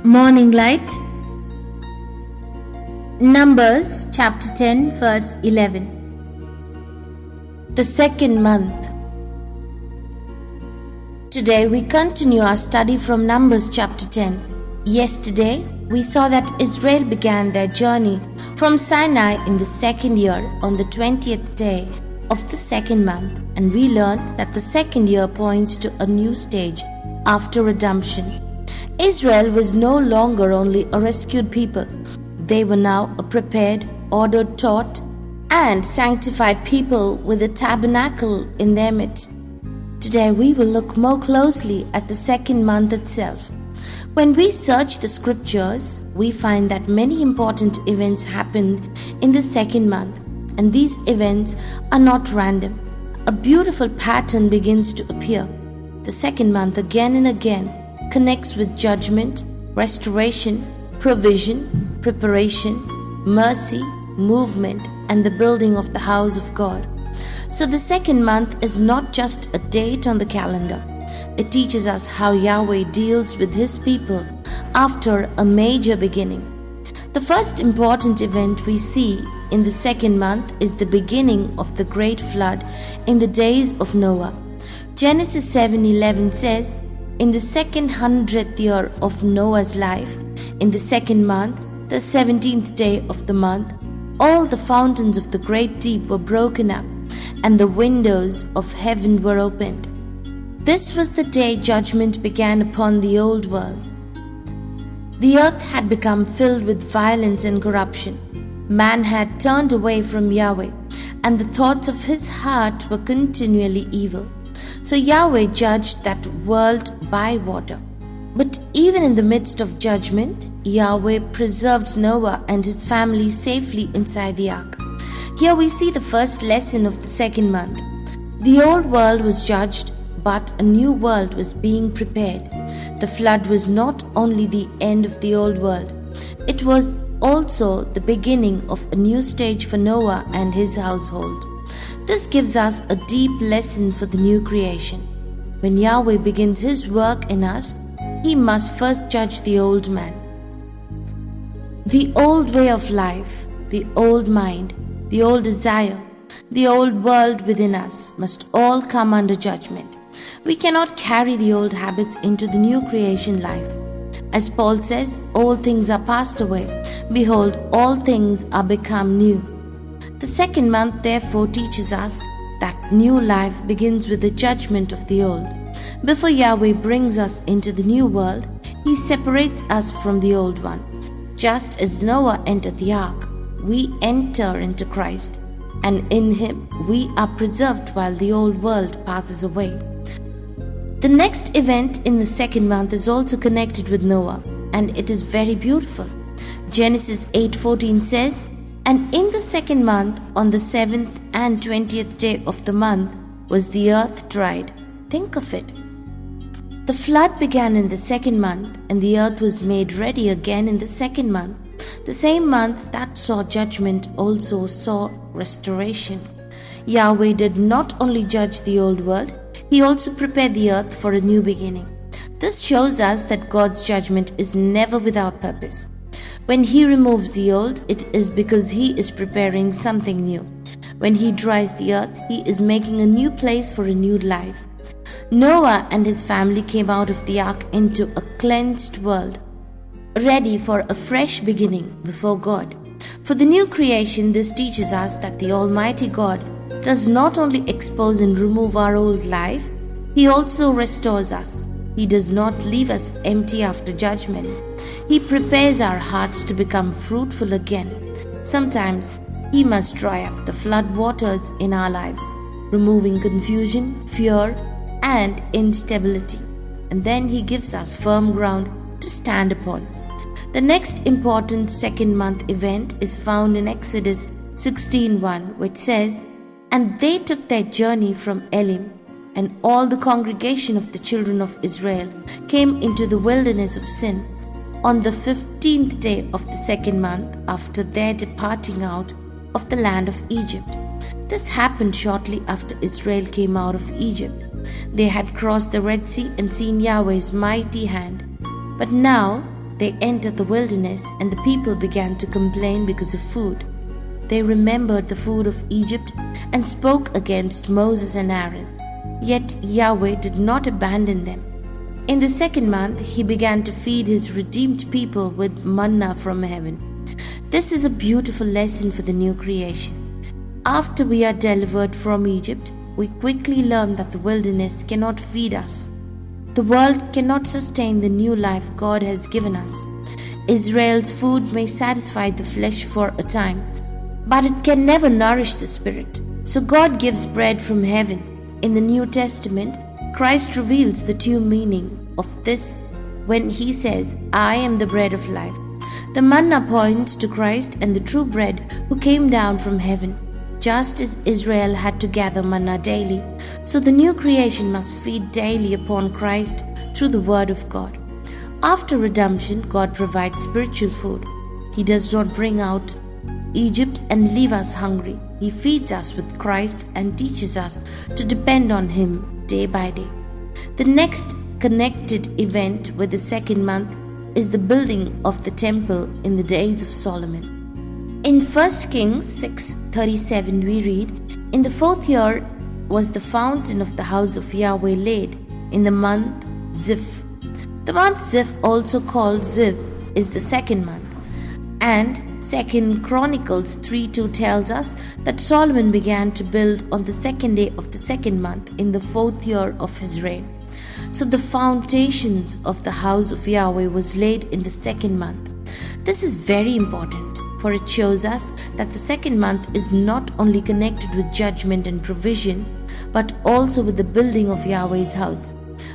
Morning Light. Numbers chapter 10 verse 11. The second month. Today we continue our study from Numbers chapter 10. Yesterday we saw that Israel began their journey from Sinai in the second year on the 20th day of the second month, and we learned that the second year points to a new stage after redemption. Israel was no longer only a rescued people. They were now a prepared, ordered, taught, and sanctified people with a tabernacle in their midst. Today we will look more closely at the second month itself. When we search the scriptures, we find that many important events happened in the second month, and these events are not random. A beautiful pattern begins to appear. The second month again and again connects with judgment, restoration, provision, preparation, mercy, movement, and the building of the house of God. So the second month is not just a date on the calendar. It teaches us how Yahweh deals with His people after a major beginning. The first important event we see in the second month is the beginning of the great flood in the days of Noah. Genesis 7:11 says, "In the 200th year of Noah's life, in the second month, the 17th day of the month, all the fountains of the great deep were broken up, and the windows of heaven were opened." This was the day judgment began upon the old world. The earth had become filled with violence and corruption. Man had turned away from Yahweh, and the thoughts of his heart were continually evil. So Yahweh judged that world by water. But even in the midst of judgment, Yahweh preserved Noah and his family safely inside the ark. Here we see the first lesson of the second month. The old world was judged, but a new world was being prepared. The flood was not only the end of the old world, it was also the beginning of a new stage for Noah and his household. This gives us a deep lesson for the new creation. When Yahweh begins His work in us, He must first judge the old man. The old way of life, the old mind, the old desire, the old world within us must all come under judgment. We cannot carry the old habits into the new creation life. As Paul says, "All things are passed away. Behold, all things are become new." The second month therefore teaches us that new life begins with the judgment of the old. Before Yahweh brings us into the new world, He separates us from the old one. Just as Noah entered the ark, we enter into Christ, and in Him we are preserved while the old world passes away. The next event in the second month is also connected with Noah, and it is very beautiful. Genesis 8:14 says, "And in the second month, on the 7th and 20th day of the month, was the earth dried." Think of it. The flood began in the second month, and the earth was made ready again in the second month. The same month that saw judgment also saw restoration. Yahweh did not only judge the old world, He also prepared the earth for a new beginning. This shows us that God's judgment is never without purpose. When He removes the old, it is because He is preparing something new. When He dries the earth, He is making a new place for a new life. Noah and his family came out of the ark into a cleansed world, ready for a fresh beginning before God. For the new creation, this teaches us that the Almighty God does not only expose and remove our old life, He also restores us. He does not leave us empty after judgment. He prepares our hearts to become fruitful again. Sometimes He must dry up the flood waters in our lives, removing confusion, fear, and instability. And then He gives us firm ground to stand upon. The next important second month event is found in Exodus 16:1, which says, "And they took their journey from Elim, and all the congregation of the children of Israel came into the wilderness of Sin on the 15th day of the second month after their departing out of the land of Egypt." This happened shortly after Israel came out of Egypt. They had crossed the Red Sea and seen Yahweh's mighty hand. But now they entered the wilderness, and the people began to complain because of food. They remembered the food of Egypt and spoke against Moses and Aaron. Yet Yahweh did not abandon them. In the second month, he began to feed his redeemed people with manna from heaven. This is a beautiful lesson for the new creation. After we are delivered from Egypt, we quickly learn that the wilderness cannot feed us. The world cannot sustain the new life God has given us. Israel's food may satisfy the flesh for a time, but it can never nourish the spirit. So God gives bread from heaven. In the New Testament, Christ reveals the true meaning of this when he says, "I am the bread of life." The manna points to Christ and the true bread who came down from heaven. Just as Israel had to gather manna daily, so the new creation must feed daily upon Christ through the Word of God. After redemption, God provides spiritual food. He does not bring out Egypt and leave us hungry. He feeds us with Christ and teaches us to depend on Him day by day. The next connected event with the second month is the building of the temple in the days of Solomon. In 1 Kings 6:37 we read, "In the fourth year was the fountain of the house of Yahweh laid in the month Ziph." The month Ziph, also called Ziv, is the second month. And 2 Chronicles 3:2 tells us that Solomon began to build on the second day of the second month in the fourth year of his reign. So the foundations of the house of Yahweh was laid in the second month. This is very important, for it shows us that the second month is not only connected with judgment and provision, but also with the building of Yahweh's house.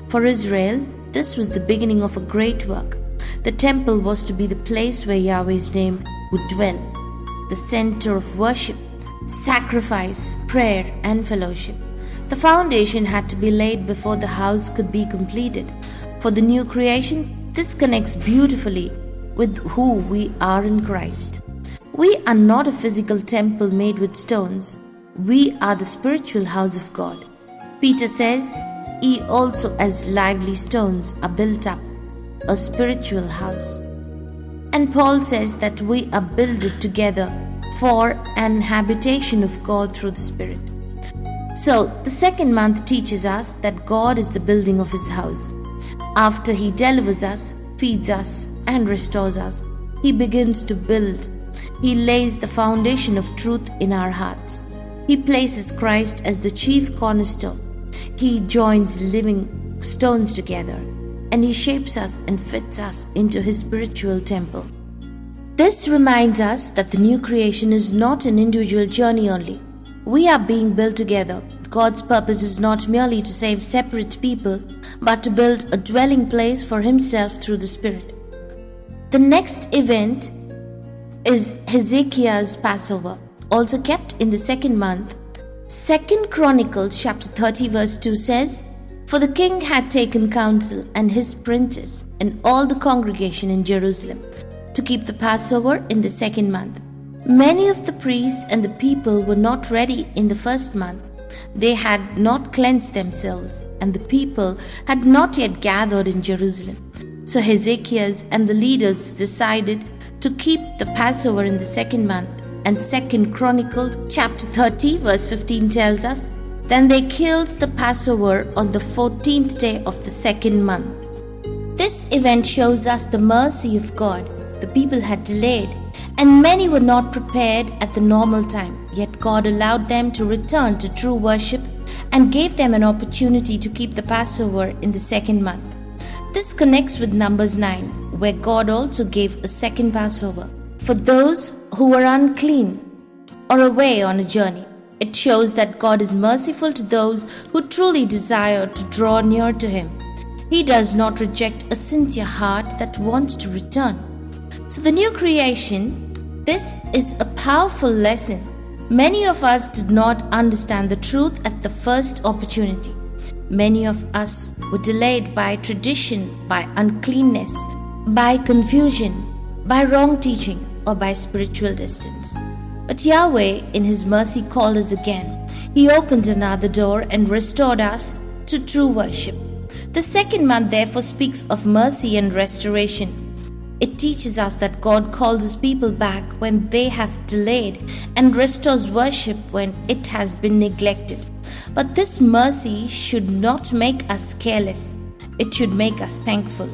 For Israel, this was the beginning of a great work. The temple was to be the place where Yahweh's name would dwell, the center of worship, sacrifice, prayer, and fellowship. The foundation had to be laid before the house could be completed. For the new creation, this connects beautifully with who we are in Christ. We are not a physical temple made with stones. We are the spiritual house of God. Peter says, "Ye also as lively stones are built up, a spiritual house." And Paul says that we are builded together for an habitation of God through the Spirit. So, the second month teaches us that God is the building of His house. After He delivers us, feeds us, and restores us, He begins to build. He lays the foundation of truth in our hearts. He places Christ as the chief cornerstone. He joins living stones together, and He shapes us and fits us into His spiritual temple. This reminds us that the new creation is not an individual journey only. We are being built together. God's purpose is not merely to save separate people, but to build a dwelling place for Himself through the Spirit. The next event is Hezekiah's Passover, also kept in the second month. 2 Chronicles chapter 30 verse 2 says, "For the king had taken counsel and his princes and all the congregation in Jerusalem to keep the Passover in the second month. Many of the priests and the people were not ready in the first month. They had not cleansed themselves, and the people had not yet gathered in Jerusalem. So Hezekiah and the leaders decided to keep the Passover in the second month." And 2 Chronicles chapter 30 verse 15 tells us, "Then they killed the Passover on the 14th day of the second month." This event shows us the mercy of God. The people had delayed, and many were not prepared at the normal time. Yet God allowed them to return to true worship and gave them an opportunity to keep the Passover in the second month. This connects with Numbers 9, where God also gave a second Passover for those who were unclean or away on a journey. It shows that God is merciful to those who truly desire to draw near to Him. He does not reject a sincere heart that wants to return. So the new creation, this is a powerful lesson. Many of us did not understand the truth at the first opportunity. Many of us were delayed by tradition, by uncleanness, by confusion, by wrong teaching, or by spiritual distance. But Yahweh, in His mercy, called us again. He opened another door and restored us to true worship. The second month therefore speaks of mercy and restoration. It teaches us that God calls his people back when they have delayed and restores worship when it has been neglected. But this mercy should not make us careless. It should make us thankful.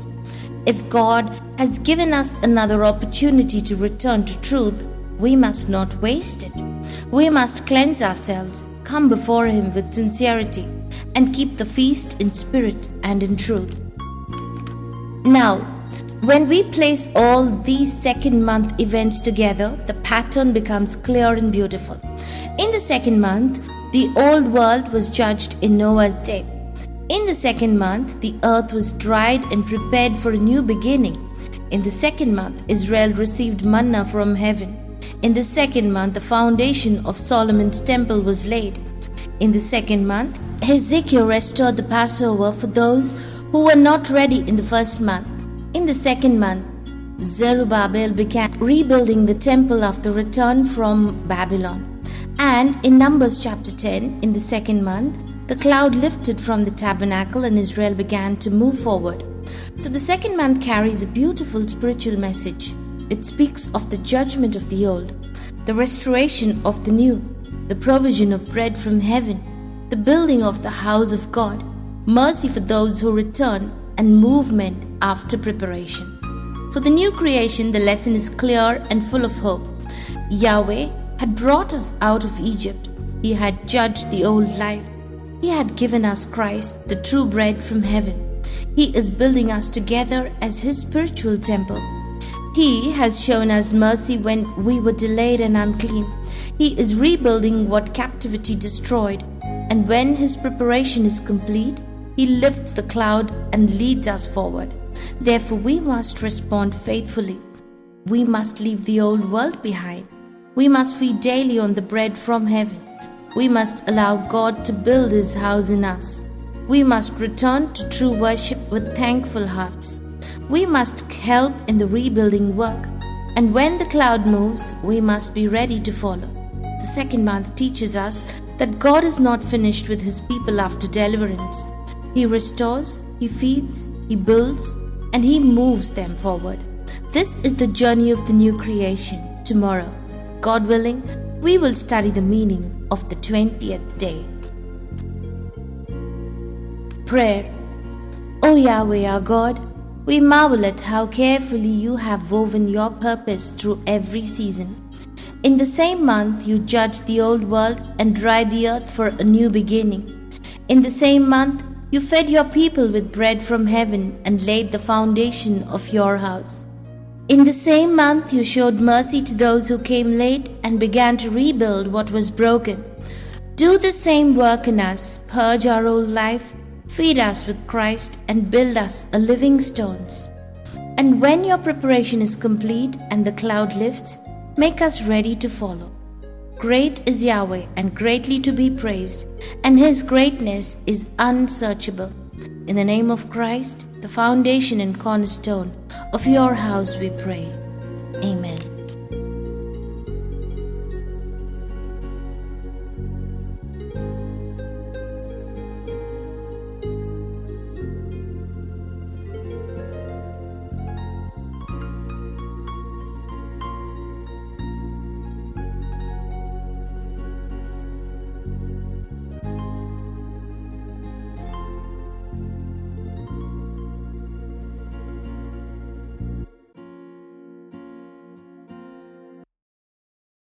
If God has given us another opportunity to return to truth, we must not waste it. We must cleanse ourselves, come before him with sincerity, and keep the feast in spirit and in truth. Now, when we place all these second month events together, the pattern becomes clear and beautiful. In the second month, the old world was judged in Noah's day. In the second month, the earth was dried and prepared for a new beginning. In the second month, Israel received manna from heaven. In the second month, the foundation of Solomon's temple was laid. In the second month, Hezekiah restored the Passover for those who were not ready in the first month. In the second month, Zerubbabel began rebuilding the temple after return from Babylon. And in Numbers chapter 10, in the second month, the cloud lifted from the tabernacle and Israel began to move forward. So the second month carries a beautiful spiritual message. It speaks of the judgment of the old, the restoration of the new, the provision of bread from heaven, the building of the house of God, mercy for those who return, and movement after preparation. For the new creation, the lesson is clear and full of hope. Yahweh had brought us out of Egypt. He had judged the old life. He had given us Christ, the true bread from heaven. He is building us together as his spiritual temple. He has shown us mercy when we were delayed and unclean. He is rebuilding what captivity destroyed. And when his preparation is complete, he lifts the cloud and leads us forward. Therefore, we must respond faithfully. We must leave the old world behind. We must feed daily on the bread from heaven. We must allow God to build his house in us. We must return to true worship with thankful hearts. We must help in the rebuilding work. And when the cloud moves, we must be ready to follow. The second month teaches us that God is not finished with his people after deliverance. He restores, he feeds, he builds, and he moves them forward. This is the journey of the new creation. Tomorrow, God willing, we will study the meaning of the 20th day. Prayer. O Yahweh our God, we marvel at how carefully you have woven your purpose through every season. In the same month, you judged the old world and dried the earth for a new beginning. In the same month, you fed your people with bread from heaven and laid the foundation of your house. In the same month, you showed mercy to those who came late and began to rebuild what was broken. Do the same work in us, purge our old life, feed us with Christ, and build us a living stones. And when your preparation is complete and the cloud lifts, make us ready to follow. Great is Yahweh and greatly to be praised, and his greatness is unsearchable. In the name of Christ, the foundation and cornerstone of your house, we pray.